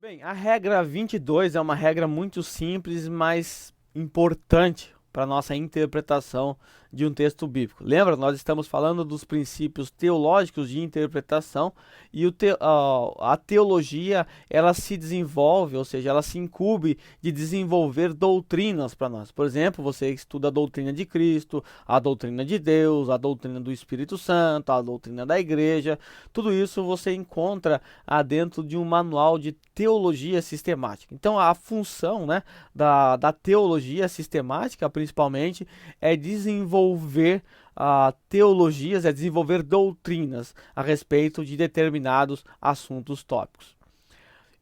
Bem, a regra 22 é uma regra muito simples, mas importante para a nossa interpretação de um texto bíblico. Lembra, nós estamos falando dos princípios teológicos de interpretação e a teologia ela se desenvolve, ou seja, ela se incumbe de desenvolver doutrinas para nós. Por exemplo, você estuda a doutrina de Cristo, a doutrina de Deus, a doutrina do Espírito Santo, a doutrina da igreja. Tudo isso você encontra dentro de um manual de teologia sistemática. Então, a função, né, da teologia sistemática, principalmente, é desenvolver teologias, é desenvolver doutrinas a respeito de determinados assuntos tópicos.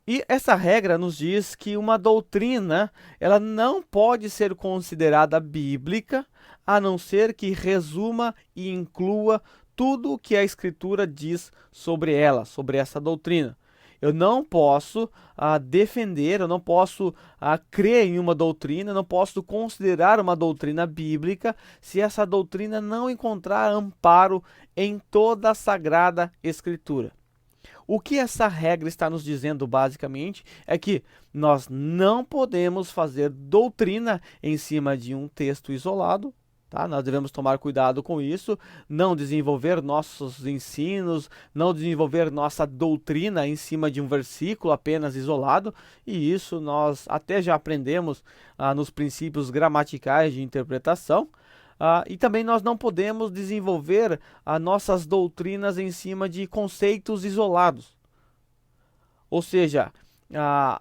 E essa regra nos diz que uma doutrina, ela não pode ser considerada bíblica, a não ser que resuma e inclua tudo o que a Escritura diz sobre ela, sobre essa doutrina. Eu não posso defender, eu não posso crer em uma doutrina, eu não posso considerar uma doutrina bíblica se essa doutrina não encontrar amparo em toda a Sagrada Escritura. O que essa regra está nos dizendo basicamente é que nós não podemos fazer doutrina em cima de um texto isolado, tá? Nós devemos tomar cuidado com isso, não desenvolver nossos ensinos, não desenvolver nossa doutrina em cima de um versículo apenas isolado, e isso nós até já aprendemos nos princípios gramaticais de interpretação. E também nós não podemos desenvolver as nossas doutrinas em cima de conceitos isolados. Ou seja,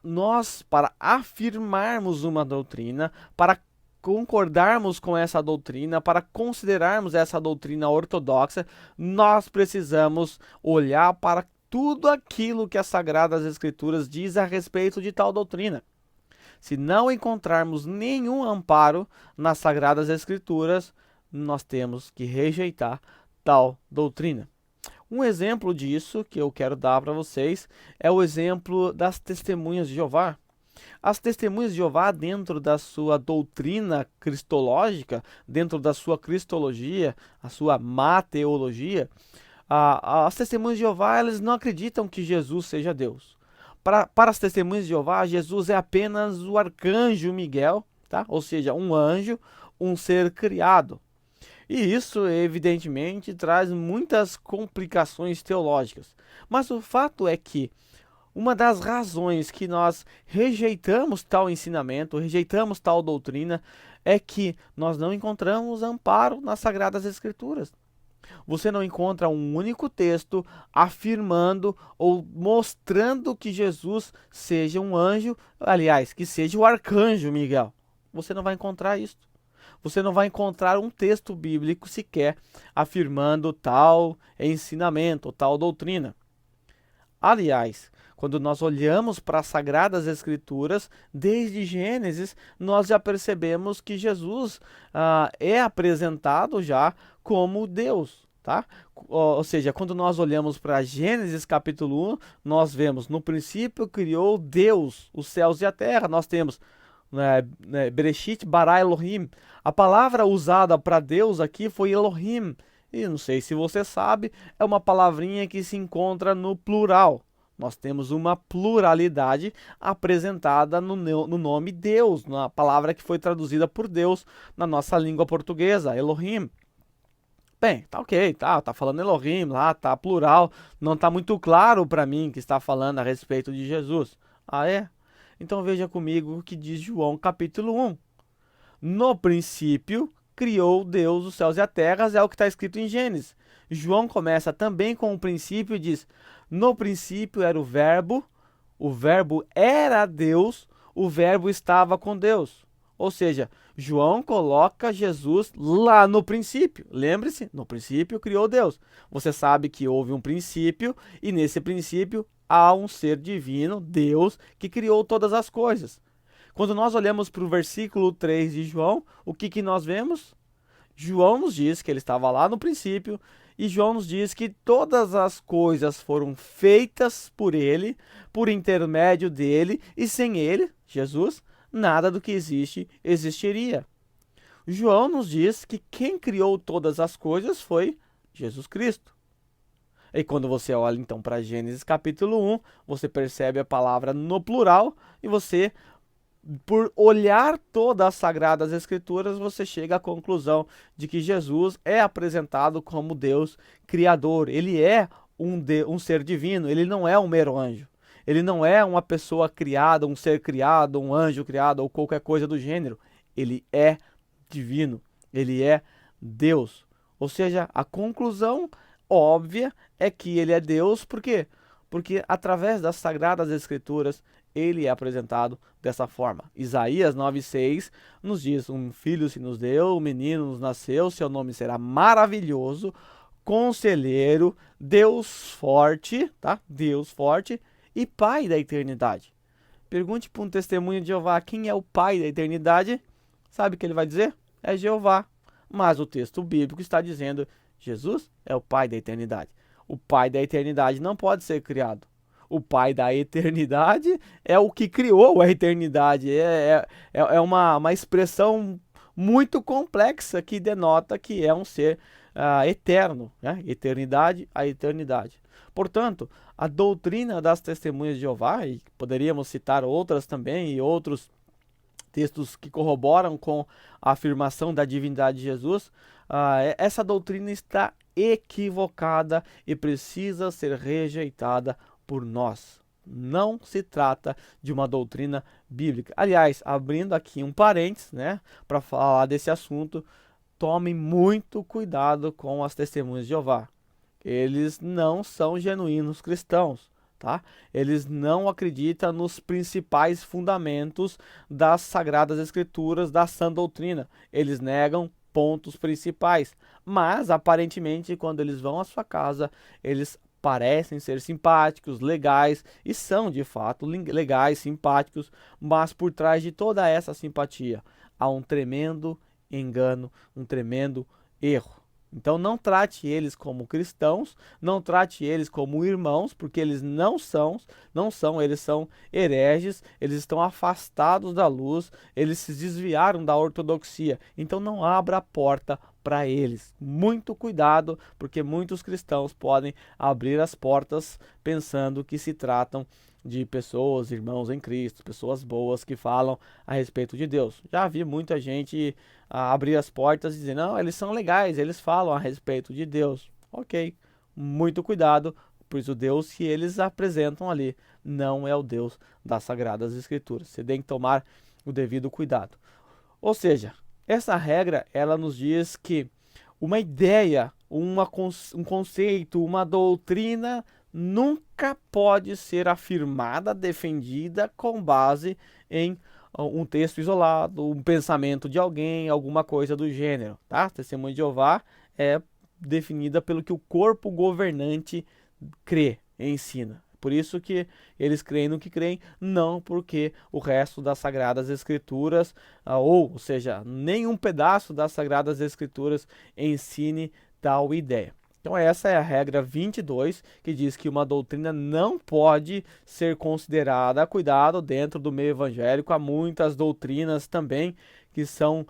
nós, para afirmarmos uma doutrina, para concordarmos com essa doutrina, para considerarmos essa doutrina ortodoxa, nós precisamos olhar para tudo aquilo que as Sagradas Escrituras diz a respeito de tal doutrina. Se não encontrarmos nenhum amparo nas Sagradas Escrituras, nós temos que rejeitar tal doutrina. Um exemplo disso que eu quero dar para vocês é o exemplo das testemunhas de Jeová. As testemunhas de Jeová, dentro da sua doutrina cristológica, dentro da sua cristologia, a sua mateologia, as testemunhas de Jeová, elas não acreditam que Jesus seja Deus. Para as testemunhas de Jeová, Jesus é apenas o arcanjo Miguel, tá? Ou seja, um anjo, um ser criado. E isso, evidentemente, traz muitas complicações teológicas. Mas o fato é que uma das razões que nós rejeitamos tal ensinamento, rejeitamos tal doutrina, é que nós não encontramos amparo nas Sagradas Escrituras. Você não encontra um único texto afirmando ou mostrando que Jesus seja um anjo, aliás, que seja o arcanjo Miguel. Você não vai encontrar isso. Você não vai encontrar um texto bíblico sequer afirmando tal ensinamento, tal doutrina. Aliás, quando nós olhamos para as Sagradas Escrituras, desde Gênesis, nós já percebemos que Jesus é apresentado já como Deus. Tá? Ou seja, quando nós olhamos para Gênesis capítulo 1, nós vemos, no princípio criou Deus os céus e a terra. Nós temos Bereshit bara Elohim. A palavra usada para Deus aqui foi Elohim. E não sei se você sabe, é uma palavrinha que se encontra no plural. Nós temos uma pluralidade apresentada no nome Deus, na palavra que foi traduzida por Deus na nossa língua portuguesa, Elohim. Bem, tá ok, tá falando Elohim lá, tá plural, não tá muito claro para mim que está falando a respeito de Jesus. Ah, é? Então veja comigo o que diz João capítulo 1. No princípio, criou Deus os céus e a terra, é o que está escrito em Gênesis. João começa também com o princípio e diz: no princípio era o verbo era Deus, o verbo estava com Deus. Ou seja, João coloca Jesus lá no princípio. Lembre-se, no princípio criou Deus. Você sabe que houve um princípio e nesse princípio há um ser divino, Deus, que criou todas as coisas. Quando nós olhamos para o versículo 3 de João, o que nós vemos? João nos diz que ele estava lá no princípio, e João nos diz que todas as coisas foram feitas por ele, por intermédio dele, e sem ele, Jesus, nada do que existe existiria. João nos diz que quem criou todas as coisas foi Jesus Cristo. E quando você olha então para Gênesis capítulo 1, você percebe a palavra no plural e você, por olhar todas as Sagradas Escrituras, você chega à conclusão de que Jesus é apresentado como Deus Criador. Ele é um ser divino, ele não é um mero anjo. Ele não é uma pessoa criada, um ser criado, um anjo criado ou qualquer coisa do gênero. Ele é divino, ele é Deus. Ou seja, a conclusão óbvia é que ele é Deus, por quê? Porque através das Sagradas Escrituras ele é apresentado dessa forma. Isaías 9,6 nos diz: um filho se nos deu, um menino nos nasceu, seu nome será maravilhoso, conselheiro, Deus forte, tá? Deus forte e Pai da eternidade. Pergunte para um testemunho de Jeová quem é o Pai da eternidade. Sabe o que ele vai dizer? É Jeová. Mas o texto bíblico está dizendo: Jesus é o Pai da eternidade. O Pai da eternidade não pode ser criado. O Pai da eternidade é o que criou a eternidade. É uma expressão muito complexa que denota que é um ser eterno, né? Eternidade a eternidade. Portanto, a doutrina das testemunhas de Jeová, e poderíamos citar outras também e outros textos que corroboram com a afirmação da divindade de Jesus, essa doutrina está equivocada e precisa ser rejeitada por nós. Não se trata de uma doutrina bíblica. Aliás, abrindo aqui um parênteses, né, para falar desse assunto, tomem muito cuidado com as testemunhas de Jeová. Eles não são genuínos cristãos, tá? Eles não acreditam nos principais fundamentos das Sagradas Escrituras, da sã doutrina. Eles negam pontos principais, mas aparentemente quando eles vão à sua casa, eles parecem ser simpáticos, legais, e são de fato legais, simpáticos, mas por trás de toda essa simpatia há um tremendo engano, um tremendo erro. Então não trate eles como cristãos, não trate eles como irmãos, porque eles não são, eles são hereges, eles estão afastados da luz, eles se desviaram da ortodoxia. Então não abra a porta para eles. Muito cuidado, porque muitos cristãos podem abrir as portas pensando que se tratam de pessoas, irmãos em Cristo, pessoas boas que falam a respeito de Deus. Já vi muita gente abrir as portas e dizer: não, eles são legais, eles falam a respeito de Deus. Ok, muito cuidado, pois o Deus que eles apresentam ali não é o Deus das Sagradas Escrituras. Você tem que tomar o devido cuidado. Ou seja, essa regra, ela nos diz que uma ideia, um conceito, uma doutrina nunca pode ser afirmada, defendida com base em um texto isolado, um pensamento de alguém, alguma coisa do gênero, tá? Testemunho de Jeová é definida pelo que o corpo governante crê e ensina. Por isso que eles creem no que creem, não porque o resto das Sagradas Escrituras, ou seja, nenhum pedaço das Sagradas Escrituras ensine tal ideia. Então essa é a regra 22, que diz que uma doutrina não pode ser considerada, cuidado, dentro do meio evangélico. Há muitas doutrinas também que são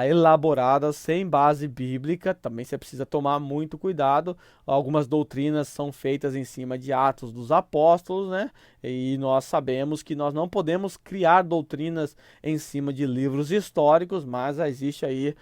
elaboradas sem base bíblica, também você precisa tomar muito cuidado. Algumas doutrinas são feitas em cima de Atos dos Apóstolos, né? E nós sabemos que nós não podemos criar doutrinas em cima de livros históricos, mas existe aí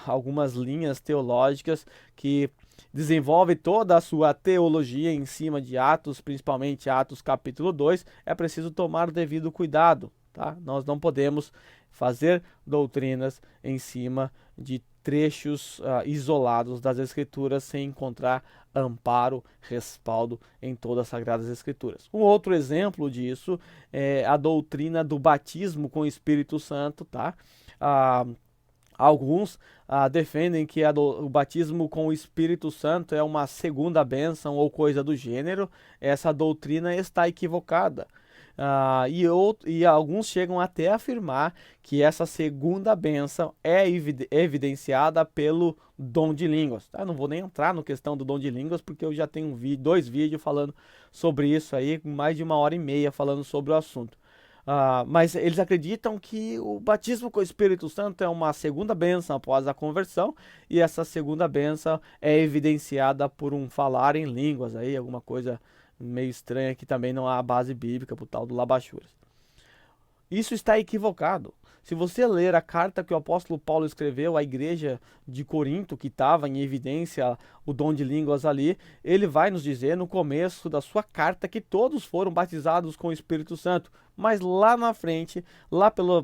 algumas linhas teológicas que desenvolve toda a sua teologia em cima de Atos, principalmente Atos capítulo 2, é preciso tomar o devido cuidado, tá? Nós não podemos fazer doutrinas em cima de trechos isolados das Escrituras sem encontrar amparo, respaldo em todas as Sagradas Escrituras. Um outro exemplo disso é a doutrina do batismo com o Espírito Santo, tá? Alguns defendem que o batismo com o Espírito Santo é uma segunda bênção ou coisa do gênero. Essa doutrina está equivocada. E alguns chegam até a afirmar que essa segunda bênção é evidenciada pelo dom de línguas. Não vou nem entrar na questão do dom de línguas, porque eu já tenho dois vídeos falando sobre isso aí, mais de 1h30 falando sobre o assunto. Mas eles acreditam que o batismo com o Espírito Santo é uma segunda bênção após a conversão, e essa segunda bênção é evidenciada por um falar em línguas, aí, alguma coisa meio estranha que também não há base bíblica para o tal do Labachuras. Isso está equivocado. Se você ler a carta que o apóstolo Paulo escreveu à igreja de Corinto, que estava em evidência o dom de línguas ali, ele vai nos dizer no começo da sua carta que todos foram batizados com o Espírito Santo. Mas lá na frente,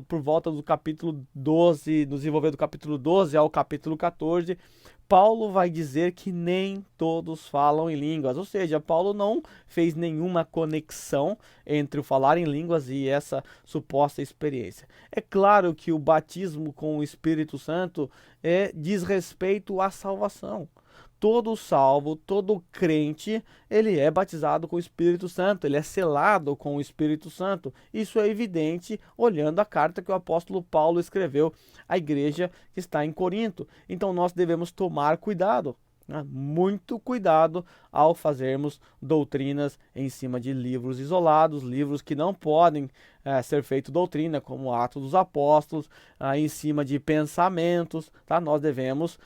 por volta do capítulo 12, no desenvolver do capítulo 12 ao capítulo 14, Paulo vai dizer que nem todos falam em línguas, ou seja, Paulo não fez nenhuma conexão entre o falar em línguas e essa suposta experiência. É claro que o batismo com o Espírito Santo diz respeito à salvação. Todo salvo, todo crente, ele é batizado com o Espírito Santo, ele é selado com o Espírito Santo. Isso é evidente olhando a carta que o apóstolo Paulo escreveu à igreja que está em Corinto. Então nós devemos tomar cuidado, né? Muito cuidado ao fazermos doutrinas em cima de livros isolados, livros que não podem ser feito doutrina, como Atos dos Apóstolos, em cima de pensamentos, tá? Nós devemos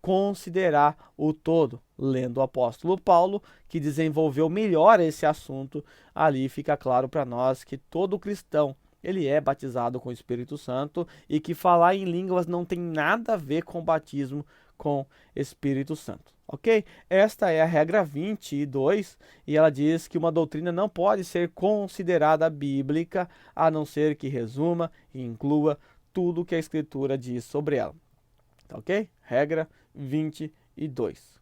considerar o todo. Lendo o apóstolo Paulo, que desenvolveu melhor esse assunto, ali fica claro para nós que todo cristão ele é batizado com o Espírito Santo e que falar em línguas não tem nada a ver com batismo com Espírito Santo, ok? Esta é a regra 22 e ela diz que uma doutrina não pode ser considerada bíblica a não ser que resuma e inclua tudo que a Escritura diz sobre ela, tá ok? Regra 22.